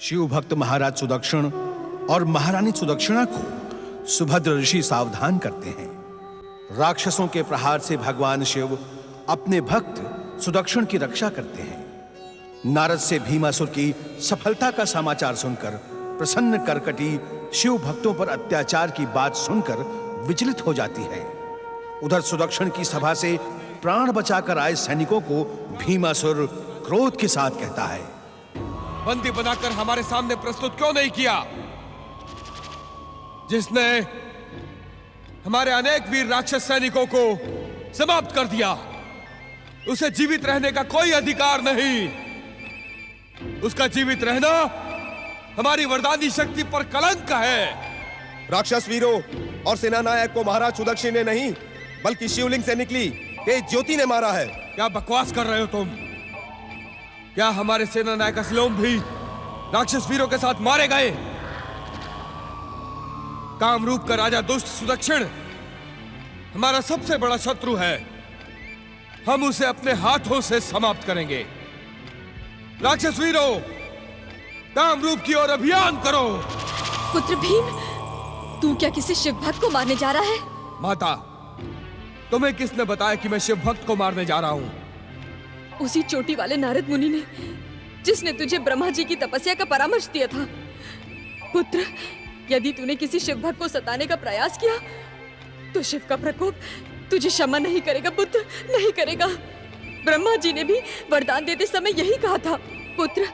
शिव भक्त महाराज सुदक्षिण और महारानी सुदक्षिणा को सुभद्र ऋषि सावधान करते हैं। राक्षसों के प्रहार से भगवान शिव अपने भक्त सुदक्षिण की रक्षा करते हैं। नारद से भीमासुर की सफलता का समाचार सुनकर प्रसन्न करकटी शिव भक्तों पर अत्याचार की बात सुनकर विचलित हो जाती है। उधर सुदक्षिण की सभा से प्राण बचाकर आए सैनिकों को भीमासुर क्रोध के साथ कहता है, बंदी बनाकर हमारे सामने प्रस्तुत क्यों नहीं किया? जिसने हमारे अनेक वीर राक्षस सैनिकों को समाप्त कर दिया, उसे जीवित रहने का कोई अधिकार नहीं। उसका जीवित रहना हमारी वरदानी शक्ति पर कलंक है। राक्षस वीरों और सेना नायक को महाराज सुदक्षिण ने नहीं बल्कि शिवलिंग से निकली तेज ज्योति ने मारा है। क्या बकवास कर रहे हो तुम? क्या हमारे सेना नायक असलोम भी राक्षस वीरों के साथ मारे गए? कामरूप का राजा दुष्ट सुदक्षिण हमारा सबसे बड़ा शत्रु है। हम उसे अपने हाथों से समाप्त करेंगे। राक्षस वीरों, कामरूप की ओर अभियान करो। पुत्र भीम, तू क्या किसी शिव भक्त को मारने जा रहा है? माता, तुम्हें किसने बताया कि मैं शिव भक्त को मारने जा रहा हूं? उसी चोटी वाले नारद मुनि ने, जिसने तुझे ब्रह्मा जी की तपस्या का परामर्श दिया था। पुत्र, यदि तूने किसी शिव भक्त को सताने का प्रयास किया तो शिव का प्रकोप तुझे क्षमा नहीं करेगा पुत्र, नहीं करेगा। ब्रह्मा जी ने भी वरदान देते समय यही कहा था। पुत्र,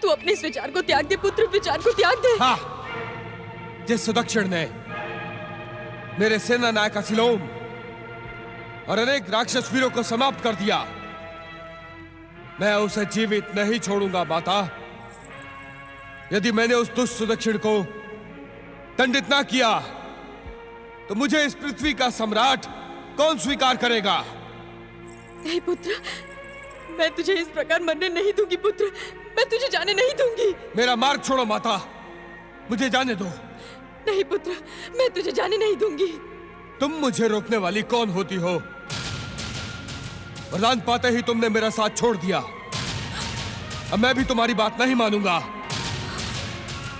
तू अपने इस विचार को त्याग दे पुत्र, विचार को त्याग दे। हाँ, जिस सुदक्षिण ने मेरे सेना नायक असिलोम और अनेक राक्षस वीरों को समाप्त कर दिया, मैं उसे जीवित नहीं छोड़ूंगा माता। यदि मैंने उस दुष्ट सुदक्षिण को दंडित ना किया तो मुझे इस पृथ्वी का सम्राट कौन स्वीकार करेगा? नहीं पुत्र, मैं तुझे इस प्रकार मरने नहीं दूंगी पुत्र, मैं तुझे जाने नहीं दूंगी। मेरा मार्ग छोड़ो माता, मुझे जाने दो। नहीं पुत्र, मैं तुझे जाने नहीं दूंगी। तुम मुझे रोकने वाली कौन होती हो? वरदान पाते ही तुमने मेरा साथ छोड़ दिया। अब मैं भी तुम्हारी बात नहीं मानूंगा।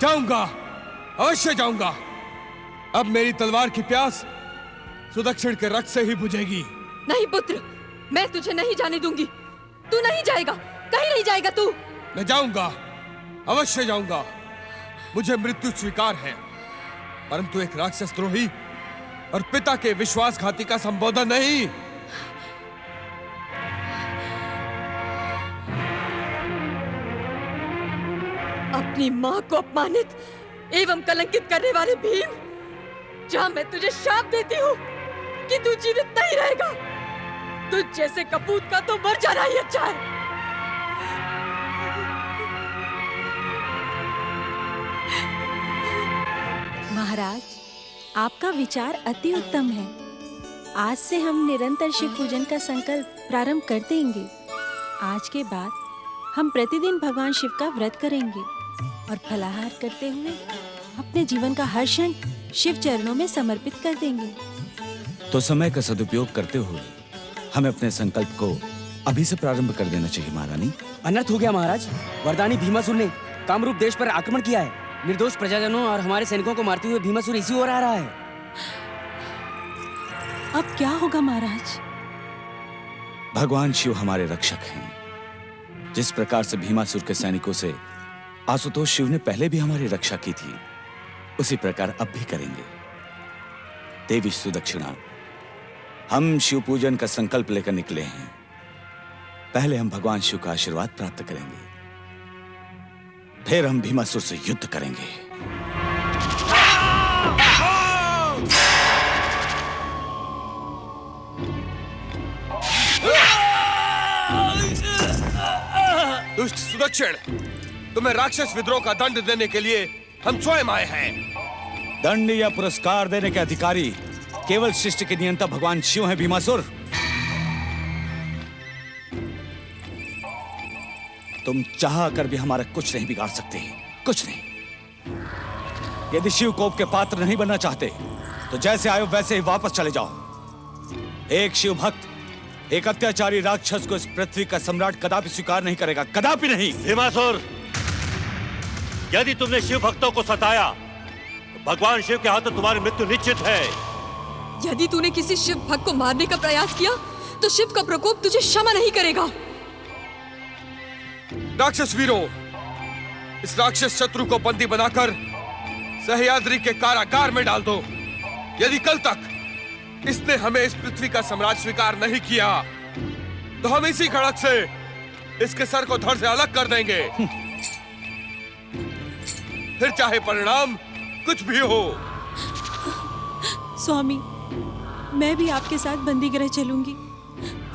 जाऊंगा, अवश्य जाऊंगा। अब मेरी तलवार की प्यास सुदक्षिण के रक्त से ही बुझेगी। नहीं पुत्र, मैं तुझे नहीं जाने दूंगी। तू नहीं जाएगा, कहीं नहीं जाएगा तू। मैं जाऊंगा, अवश्य जाऊंगा। मुझे मृत्यु स्वीकार है, परंतु एक राक्षस द्रोही और पिता के विश्वासघाती का संबोधन नहीं। अपनी मां को अपमानित एवं कलंकित करने वाले भीम, जहां मैं तुझे शाप देती हूँ कि तू जीवित नहीं रहेगा, तुझ जैसे कपूत का तो मर जाना ही अच्छा है। महाराज, आपका विचार अति उत्तम है। आज से हम निरंतर शिव पूजन का संकल्प प्रारंभ कर देंगे। आज के बाद हम प्रतिदिन भगवान शिव का व्रत करेंगे और फलाहार करते हुए अपने जीवन का हर क्षण शिव चरणों में समर्पित कर देंगे। तो समय का सदुपयोग करते हुए हमें अपने संकल्प को अभी से प्रारंभ कर देना चाहिए महारानी। अनर्थ हो गया महाराज। वरदानी भीमासुर ने कामरूप देश पर आक्रमण किया है। निर्दोष प्रजाजनों और हमारे सैनिकों को मारते हुए भीमासुर इसी ओर आ रहा है। अब क्या होगा महाराज? भगवान शिव हमारे रक्षक हैं। जिस प्रकार से भीमासुर के सैनिकों से आशुतोष शिव ने पहले भी हमारी रक्षा की थी, उसी प्रकार अब भी करेंगे। देवी सुदक्षिणा, हम शिव पूजन का संकल्प लेकर निकले हैं। पहले हम भगवान शिव का आशीर्वाद प्राप्त करेंगे, फिर हम भीमासुर से युद्ध करेंगे। दुष्ट सुदक्षिण, तुम्हें राक्षस विद्रोह का दंड देने के लिए हम स्वयं आए हैं। दंड या पुरस्कार देने के अधिकारी केवल सृष्टि के नियंता भगवान शिव हैं भीमासुर। तुम चाह कर भी हमारा कुछ नहीं बिगाड़ सकते, कुछ नहीं। यदि शिव कोप के पात्र नहीं बनना चाहते तो जैसे आए वैसे ही वापस चले जाओ। एक शिव भक्त एक अत्याचारी राक्षस को इस पृथ्वी का सम्राट कदापि स्वीकार नहीं करेगा, कदापि नहीं। भीमासुर, यदि तुमने शिव भक्तों को सताया तो भगवान शिव के हाथों तुम्हारी मृत्यु निश्चित है। यदि तूने किसी शिव भक्त को मारने का प्रयास किया तो शिव का प्रकोप तुझे क्षमा नहीं करेगा। राक्षस वीरों, इस राक्षस शत्रु को बंदी बनाकर सह्याद्री के कारागार में डाल दो। यदि कल तक इसने हमें इस पृथ्वी का सम्राट स्वीकार नहीं किया तो हम इसी खड़क से इसके सर को धड़ से अलग कर देंगे। फिर चाहे परिणाम कुछ भी हो। स्वामी, मैं भी आपके साथ बंदीगृह चलूंगी।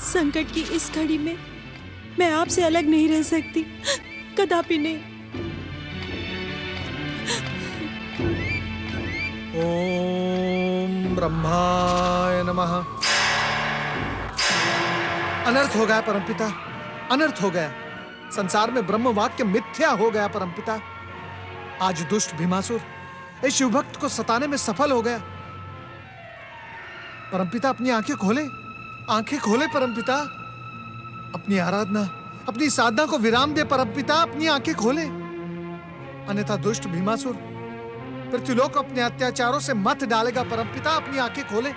संकट की इस घड़ी में मैं आपसे अलग नहीं रह सकती, कदापि नहीं। ओम ब्रह्माय नमः। अनर्थ हो गया परमपिता, अनर्थ हो गया। संसार में ब्रह्म वाक्य मिथ्या हो गया परमपिता। आज दुष्ट भीमासुर इस शिवभक्त को सताने में सफल हो गया। परमपिता अपनी आंखें खोले, आंखें खोले परमपिता। अपनी आराधना, अपनी साधना को विराम दे परमपिता, अपनी आंखें खोले। अन्यथा दुष्ट भीमासुर पृथ्वीलोक को अपने अत्याचारों से मत डालेगा परमपिता, अपनी आंखें खोले।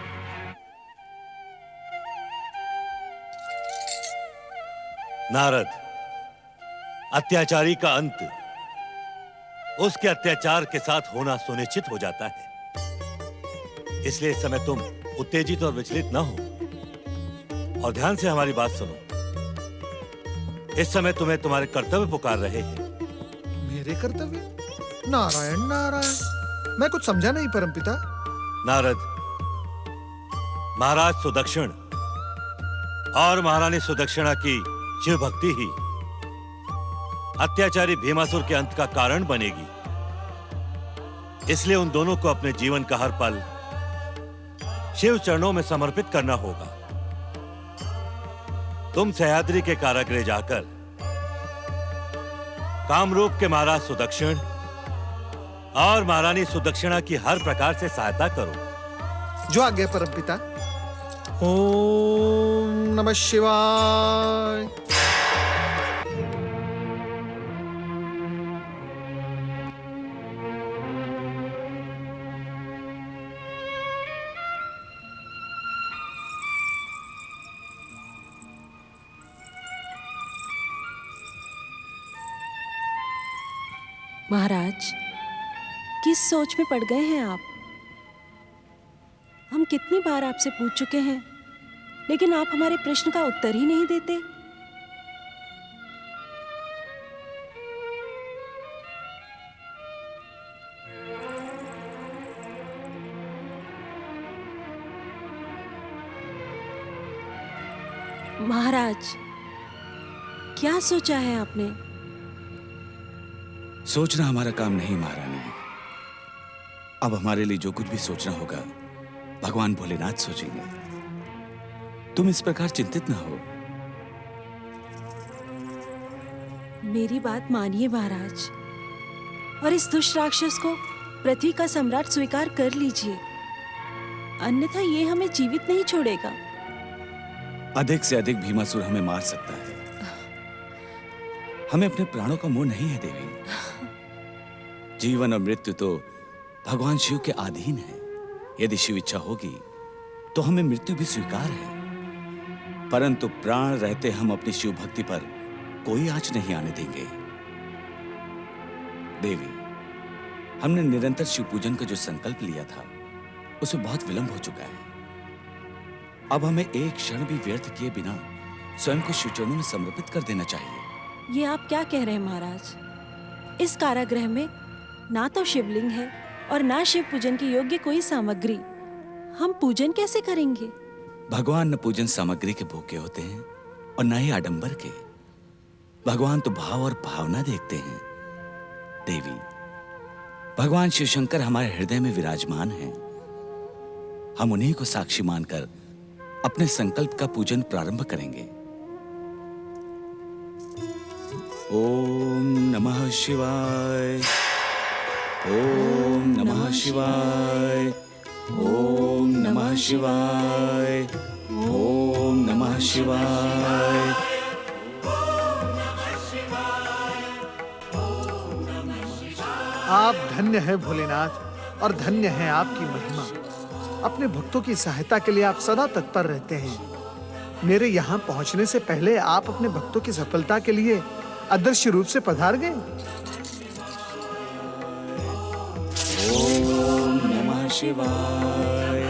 नारद, अत्याचारी का अंत उसके अत्याचार के साथ होना सुनिश्चित हो जाता है। इसलिए इस समय तुम उत्तेजित और विचलित न हो और ध्यान से हमारी बात सुनो। इस समय तुम्हें तुम्हारे कर्तव्य पुकार रहे हैं। मेरे कर्तव्य? नारायण नारायण, मैं कुछ समझा नहीं परमपिता। नारद, महाराज सुदक्षिण और महारानी सुदक्षिणा की शिव भक्ति ही अत्याचारी भीमासुर के अंत का कारण बनेगी। इसलिए उन दोनों को अपने जीवन का हर पल शिव चरणों में समर्पित करना होगा। तुम सह्याद्री के कारागृह जाकर कामरूप के महाराज सुदक्षिण और महारानी सुदक्षिणा की हर प्रकार से सहायता करो। जो आज्ञा परमपिता। ओम नमः शिवाय। महाराज, किस सोच में पड़ गए हैं आप? हम कितनी बार आपसे पूछ चुके हैं, लेकिन आप हमारे प्रश्न का उत्तर ही नहीं देते। महाराज, क्या सोचा है आपने? सोचना हमारा काम नहीं महारानी। अब हमारे लिए जो कुछ भी सोचना होगा भगवान भोलेनाथ सोचेंगे। तुम इस प्रकार चिंतित ना हो। मेरी बात मानिए महाराज, और इस दुष्ट राक्षस को पृथ्वी का सम्राट स्वीकार कर लीजिए, अन्यथा ये हमें जीवित नहीं छोड़ेगा। अधिक से अधिक भीमासुर हमें मार सकता है। हमें अपने प्राणों का मोह नहीं है देवी। जीवन और मृत्यु तो भगवान शिव के अधीन है। यदि शिव इच्छा होगी तो हमें मृत्यु भी स्वीकार है, परंतु प्राण रहते हम अपनी शिव भक्ति पर कोई आंच नहीं आने देंगे। देवी, हमने निरंतर शिव पूजन का जो संकल्प लिया था उसमें बहुत विलंब हो चुका है। अब हमें एक क्षण भी व्यर्थ किए बिना स्वयं को शिव चरणों में समर्पित कर देना चाहिए। ये आप क्या कह रहे हैं महाराज? इस कारागृह में ना तो शिवलिंग है और ना शिव पूजन के योग्य कोई सामग्री। हम पूजन कैसे करेंगे? भगवान न पूजन सामग्री के भूखे होते हैं और न ही आडंबर के। भगवान तो भाव और भावना देखते हैं। देवी, भगवान शिव शंकर हमारे हृदय में विराजमान हैं। हम उन्हीं को साक्षी मानकर अपने संकल्प का पूजन प्रारंभ करेंगे। ओम नमः शिवाय। ओम नमः शिवाय। ओम नमः शिवाय। ओम नमः शिवाय। आप धन्य हैं भोलेनाथ और धन्य है आपकी महिमा। अपने भक्तों की सहायता के लिए आप सदा तत्पर रहते हैं। मेरे यहाँ पहुँचने से पहले आप अपने भक्तों की सफलता के लिए अदृश्य रूप से पधार गए। ओम नमः शिवाय।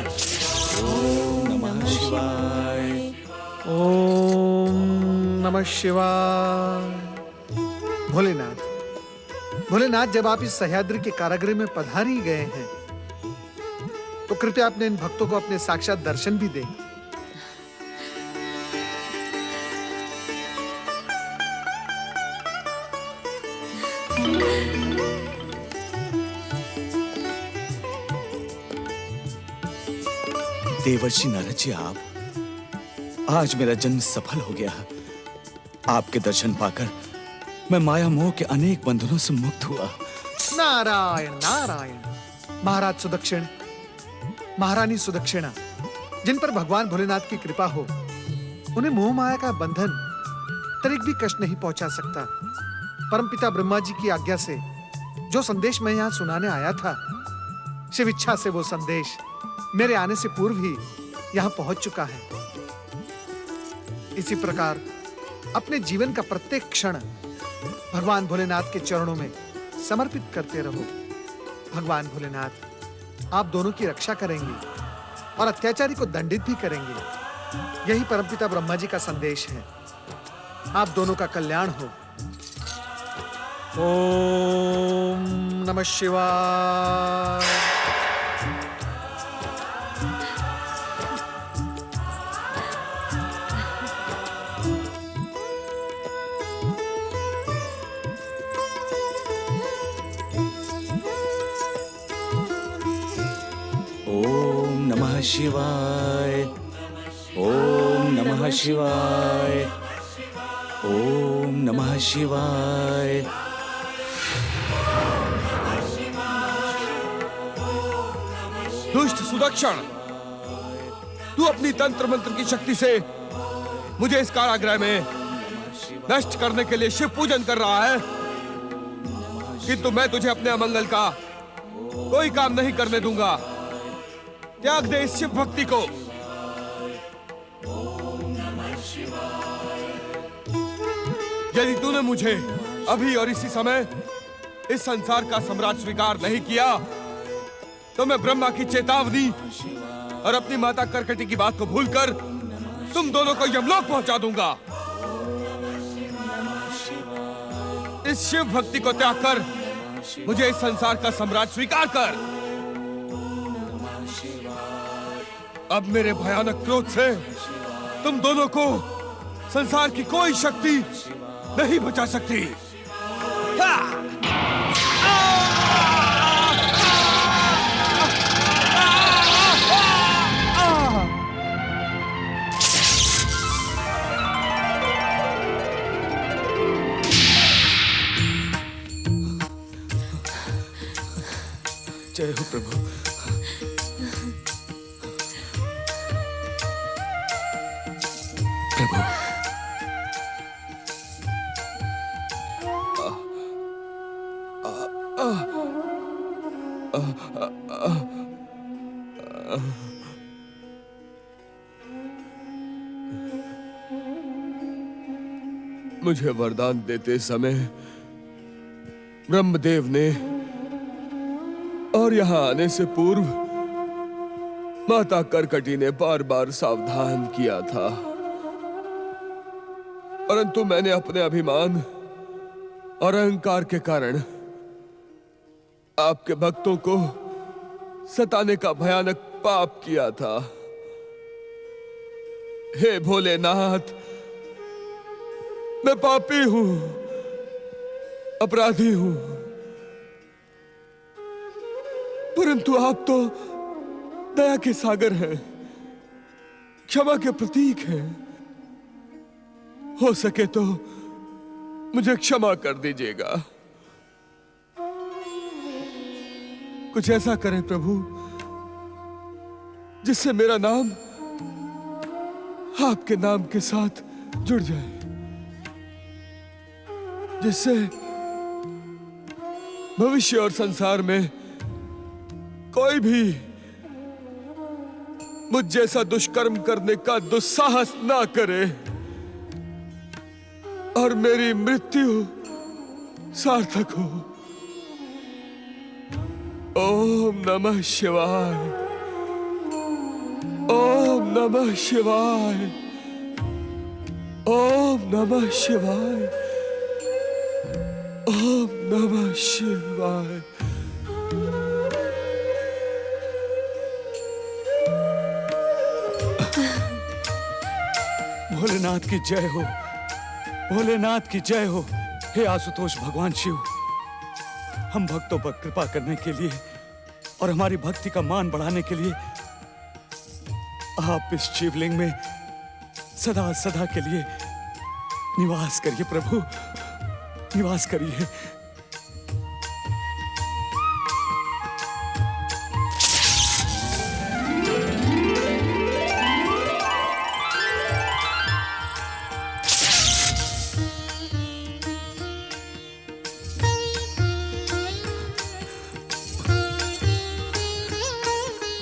ओम नमः शिवाय। ओम नमः शिवाय। भोलेनाथ, भोलेनाथ, जब आप इस सह्याद्री के कारागृह में पधार ही गए हैं तो कृपया अपने इन भक्तों को अपने साक्षात दर्शन भी दें। देवर्षि नारद जी, आप, आज मेरा जन्म सफल हो गया। आपके दर्शन पाकर मैं माया मोह के अनेक बंधनों से मुक्त हुआ। नारायण नारायण। महाराज सुदक्षिण, महारानी सुदक्षिणा, जिन पर भगवान भोलेनाथ की कृपा हो, उन्हें मोह माया का बंधन तनिक भी कष्ट नहीं पहुंचा सकता। परमपिता ब्रह्मा जी की आज्ञा से जो संदेश मैं यहाँ सुनाने आया था, शिव इच्छा से वो संदेश मेरे आने से पूर्व ही यहाँ पहुंच चुका है। इसी प्रकार अपने जीवन का प्रत्येक क्षण भगवान भोलेनाथ के चरणों में समर्पित करते रहो। भगवान भोलेनाथ आप दोनों की रक्षा करेंगे और अत्याचारी को दंडित भी करेंगे। यही परमपिता ब्रह्मा जी का संदेश है। आप दोनों का कल्याण हो। ओम नमः शिवाय। ओम नमः शिवाय। ओम नमः शिवाय। ओम नमः शिवाय। दुष्ट सुदक्षण, तू अपनी तंत्र मंत्र की शक्ति से मुझे इस कारागृह में नष्ट करने के लिए शिव पूजन कर रहा है, किंतु मैं तुझे अपने अमंगल का कोई काम नहीं करने दूंगा। त्याग दे इस शिव भक्ति को। यदि तूने मुझे अभी और इसी समय इस संसार का सम्राट स्वीकार नहीं किया तो मैं ब्रह्मा की चेतावनी और अपनी माता करकटी की बात को भूलकर तुम दोनों को यमलोक पहुंचा दूंगा। इस शिव भक्ति को त्याग कर मुझे इस संसार का सम्राट स्वीकार कर। अब मेरे भयानक क्रोध से तुम दोनों को संसार की कोई शक्ति नहीं बचा सकती। जय हो प्रभु। प्रभु, मुझे वरदान देते समय ब्रह्मदेव ने और यहां आने से पूर्व माता करकटी ने बार बार सावधान किया था, परंतु मैंने अपने अभिमान और अहंकार के कारण आपके भक्तों को सताने का भयानक पाप किया था। हे भोलेनाथ, मैं पापी हूं, अपराधी हूं, परंतु आप तो दया के सागर हैं, क्षमा के प्रतीक हैं। हो सके तो मुझे क्षमा कर दीजिएगा। कुछ ऐसा करें प्रभु जिससे मेरा नाम आपके नाम के साथ जुड़ जाए, जिससे भविष्य और संसार में कोई भी मुझ जैसा दुष्कर्म करने का दुस्साहस ना करे और मेरी मृत्यु सार्थक हो। ओम नमः शिवाय। ओम नमः शिवाय। ओम नमः शिवाय। ओम नमः शिवाय। भोलेनाथ की जय हो, भोलेनाथ की जय हो। हे आशुतोष भगवान शिव, हम भक्तों पर कृपा करने के लिए और हमारी भक्ति का मान बढ़ाने के लिए आप इस शिवलिंग में सदा सदा के लिए निवास करिए प्रभु, निवास करिए।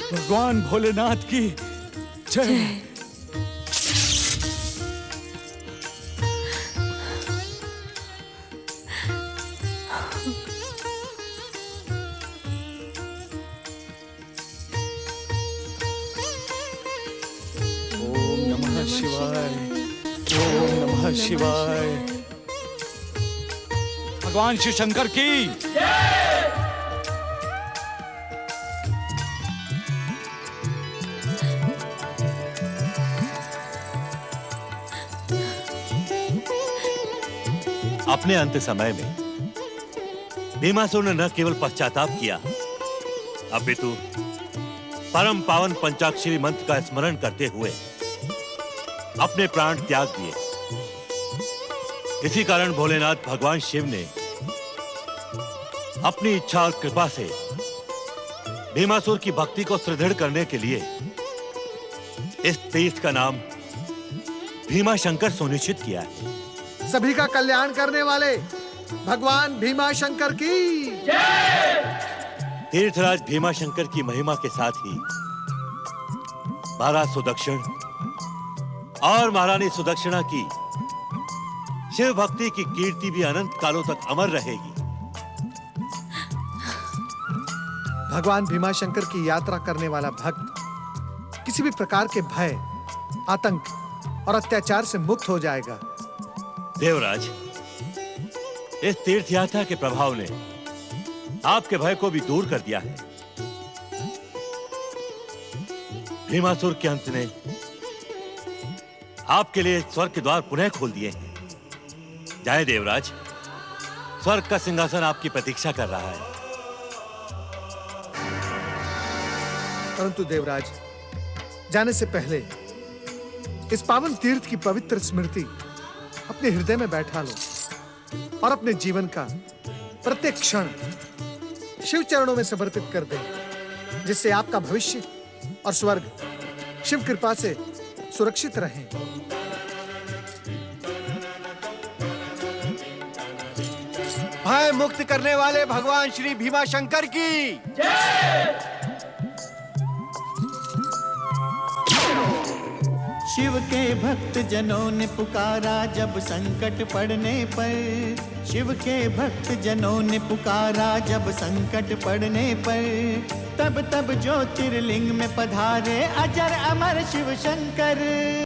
भगवान भोलेनाथ की जय। ओम नमः शिवाय। ओम नमः शिवाय। भगवान शिव शंकर की अपने अंत समय में भीमासुर ने न केवल पश्चाताप किया, अपितु परम पावन पंचाक्षरी मंत्र का स्मरण करते हुए अपने प्राण त्याग दिए। इसी कारण भोलेनाथ भगवान शिव ने अपनी इच्छा और कृपा से भीमासुर की भक्ति को सुदृढ़ करने के लिए इस तीर्थ का नाम भीमा शंकर सुनिश्चित किया है। सभी का कल्याण करने वाले भगवान भीमा शंकर की तीर्थराज भीमा शंकर की महिमा के साथ ही महाराज सुदक्षिण और महारानी सुदक्षिणा की शिव भक्ति की कीर्ति भी अनंत कालों तक अमर रहेगी। भगवान भीमा शंकर की यात्रा करने वाला भक्त किसी भी प्रकार के भय, आतंक और अत्याचार से मुक्त हो जाएगा। देवराज, इस तीर्थ यात्रा के प्रभाव ने आपके भय को भी दूर कर दिया है। भीमासुर के अंत ने आपके लिए स्वर्ग के द्वार पुनः खोल दिए हैं। जय देवराज, स्वर्ग का सिंहासन आपकी प्रतीक्षा कर रहा है। परंतु देवराज, जाने से पहले इस पावन तीर्थ की पवित्र स्मृति अपने हृदय में बैठा लो और अपने जीवन का प्रत्येक क्षण शिव चरणों में समर्पित कर दें, जिससे आपका भविष्य और स्वर्ग शिव कृपा से सुरक्षित रहें। भय मुक्त करने वाले भगवान श्री भीमा शंकर की शिव के भक्त जनों ने पुकारा जब संकट पड़ने पर, शिव के भक्त जनों ने पुकारा जब संकट पड़ने पर, तब तब ज्योतिर्लिंग में पधारे अजर अमर शिव शंकर।